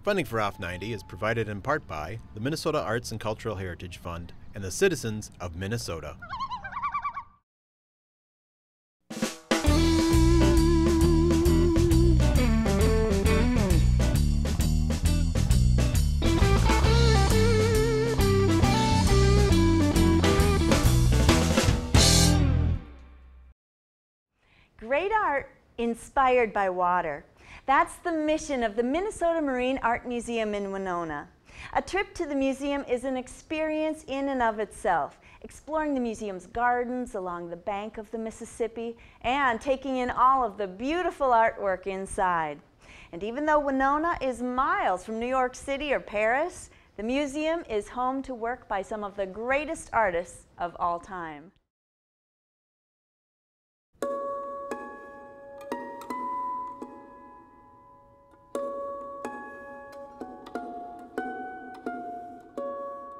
Funding for Off 90 is provided in part by the Minnesota Arts and Cultural Heritage Fund and the citizens of Minnesota. Great art inspired by water. That's the mission of the Minnesota Marine Art Museum in Winona. A trip to the museum is an experience in and of itself, exploring the museum's gardens along the bank of the Mississippi and taking in all of the beautiful artwork inside. And even though Winona is miles from New York City or Paris, the museum is home to work by some of the greatest artists of all time.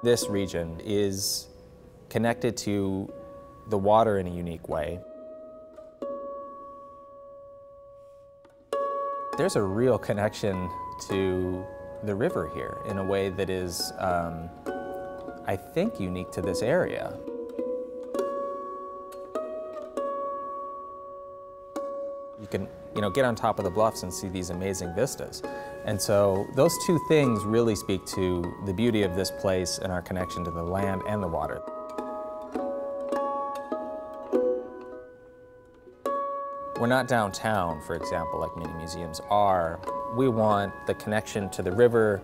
This region is connected to the water in a unique way. There's a real connection to the river here in a way that is, I think, unique to this area. You can, get on top of the bluffs and see these amazing vistas. And so those two things really speak to the beauty of this place and our connection to the land and the water. We're not downtown, for example, like many museums are. We want the connection to the river,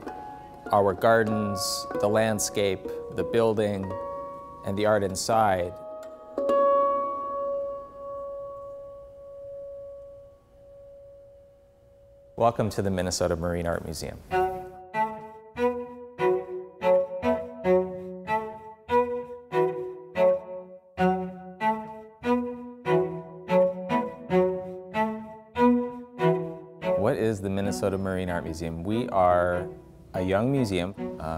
our gardens, the landscape, the building, and the art inside. Welcome to the Minnesota Marine Art Museum. What is the Minnesota Marine Art Museum? We are a young museum.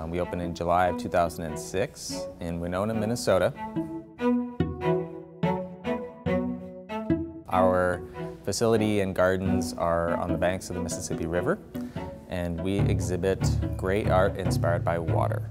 We opened in July of 2006 in Winona, Minnesota. Our facility and gardens are on the banks of the Mississippi River, and we exhibit great art inspired by water.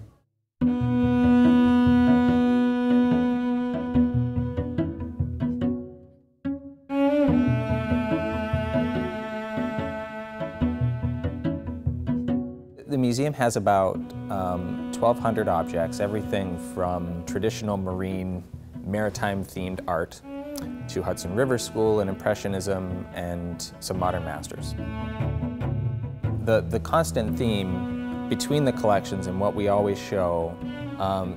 The museum has about 1,200 objects, everything from traditional marine, maritime-themed art to Hudson River School and Impressionism and some modern masters. The constant theme between the collections and what we always show,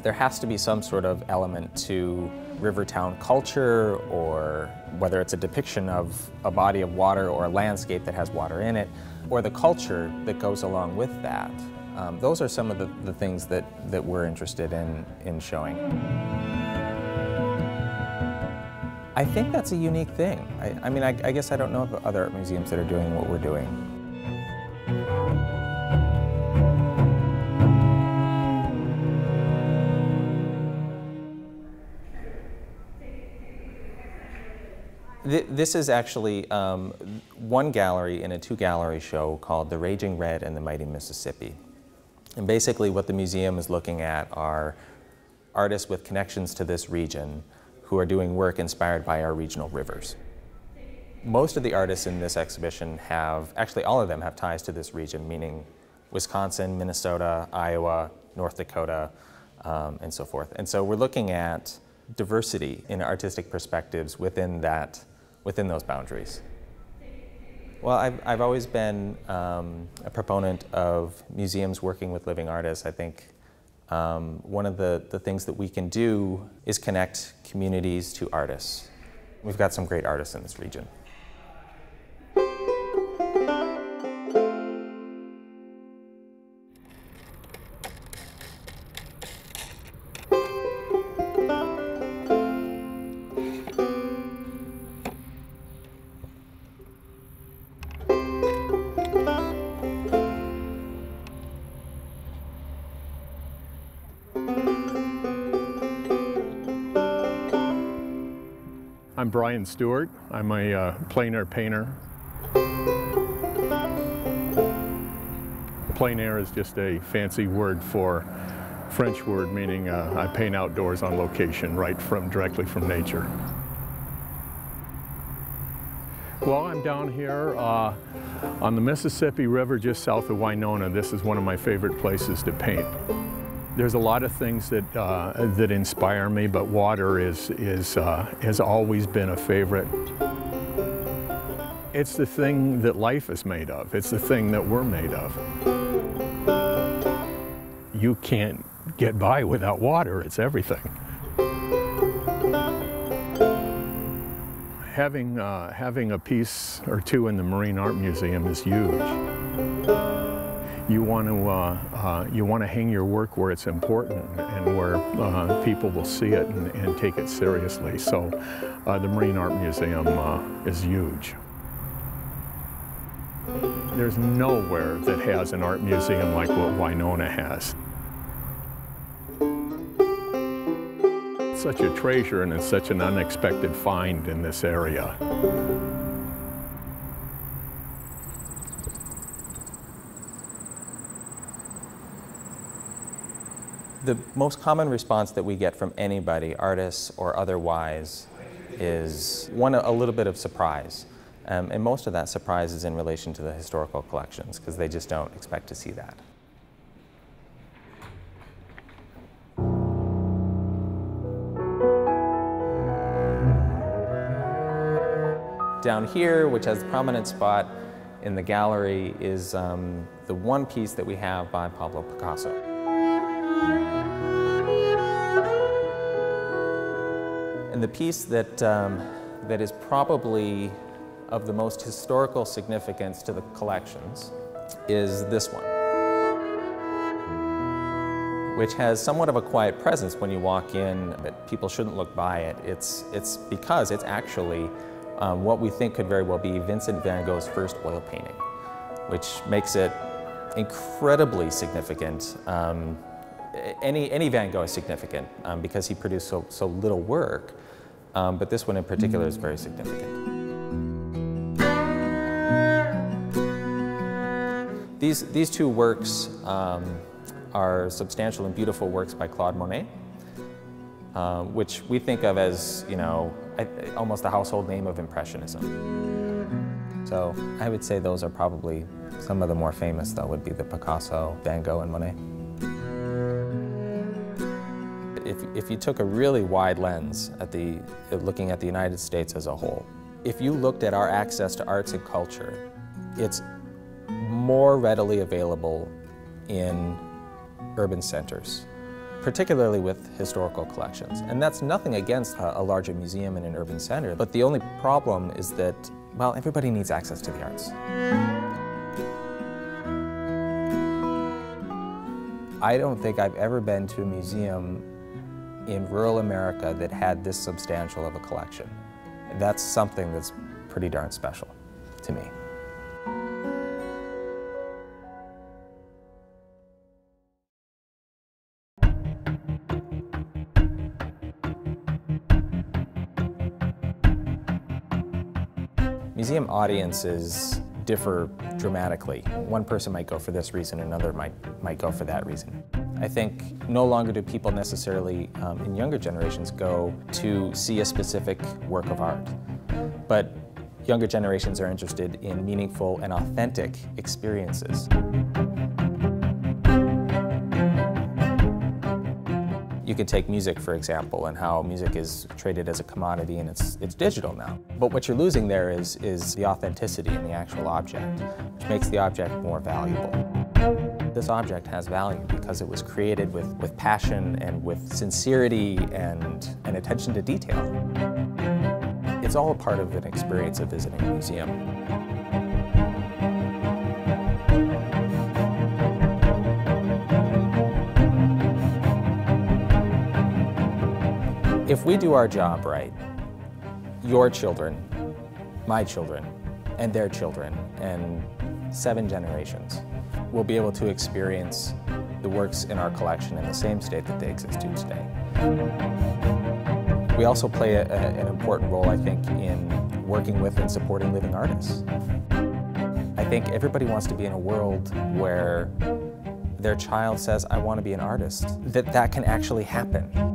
there has to be some sort of element to rivertown culture, or whether it's a depiction of a body of water or a landscape that has water in it, or the culture that goes along with that. Those are some of the things that we're interested in showing. I think that's a unique thing. I guess I don't know of other art museums that are doing what we're doing. This is actually one gallery in a two-gallery show called The Raging Red and the Mighty Mississippi. And basically what the museum is looking at are artists with connections to this region who are doing work inspired by our regional rivers. Most of the artists in this exhibition actually all of them have ties to this region, meaning Wisconsin, Minnesota, Iowa, North Dakota, and so forth. And so we're looking at diversity in artistic perspectives within those boundaries. Well, I've always been a proponent of museums working with living artists. I think one of the things that we can do is connect communities to artists. We've got some great artists in this region. I'm Brian Stewart. I'm a plein air painter. plein air is just a fancy word for French word meaning I paint outdoors on location, directly from nature. Well, I'm down here on the Mississippi River just south of Winona. This is one of my favorite places to paint. There's a lot of things that, that inspire me, but water has always been a favorite. It's the thing that life is made of. It's the thing that we're made of. You can't get by without water. It's everything. Having a piece or two in the Marine Art Museum is huge. You want to hang your work where it's important and where people will see it and take it seriously. So the Marine Art Museum is huge. There's nowhere that has an art museum like what Winona has. It's such a treasure and it's such an unexpected find in this area. The most common response that we get from anybody, artists or otherwise, is a little bit of surprise. And most of that surprise is in relation to the historical collections, because they just don't expect to see that. Down here, which has a prominent spot in the gallery, is the one piece that we have by Pablo Picasso. And the piece that is probably of the most historical significance to the collections is this one, which has somewhat of a quiet presence when you walk in, but people shouldn't look by it. It's because it's actually what we think could very well be Vincent van Gogh's first oil painting, which makes it incredibly significant. Any Van Gogh is significant because he produced so little work, but this one in particular is very significant. These two works are substantial and beautiful works by Claude Monet, which we think of as, almost the household name of Impressionism. So I would say those are probably some of the more famous, though, would be the Picasso, Van Gogh, and Monet. If you took a really wide lens at looking at the United States as a whole, if you looked at our access to arts and culture, it's more readily available in urban centers, particularly with historical collections. And that's nothing against a larger museum in an urban center, but the only problem is that, well, everybody needs access to the arts. I don't think I've ever been to a museum in rural America that had this substantial of a collection. That's something that's pretty darn special to me. Museum audiences differ dramatically. One person might go for this reason, another might go for that reason. I think no longer do people necessarily, in younger generations, go to see a specific work of art. But younger generations are interested in meaningful and authentic experiences. You could take music, for example, and how music is traded as a commodity and it's digital now. But what you're losing there is the authenticity in the actual object, which makes the object more valuable. This object has value because it was created with passion and with sincerity and attention to detail. It's all a part of an experience of visiting a museum. If we do our job right, your children, my children, and their children, and 7 generations will be able to experience the works in our collection in the same state that they exist in today. We also play an important role, I think, in working with and supporting living artists. I think everybody wants to be in a world where their child says, I want to be an artist, that can actually happen.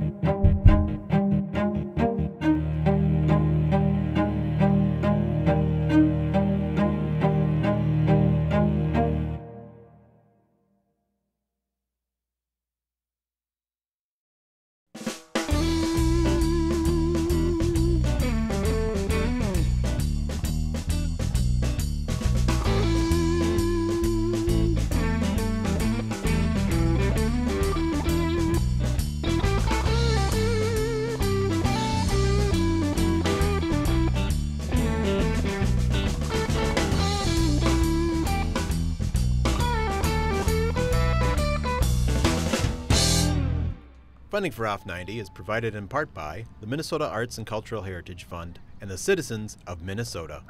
Funding for Off 90 is provided in part by the Minnesota Arts and Cultural Heritage Fund and the citizens of Minnesota.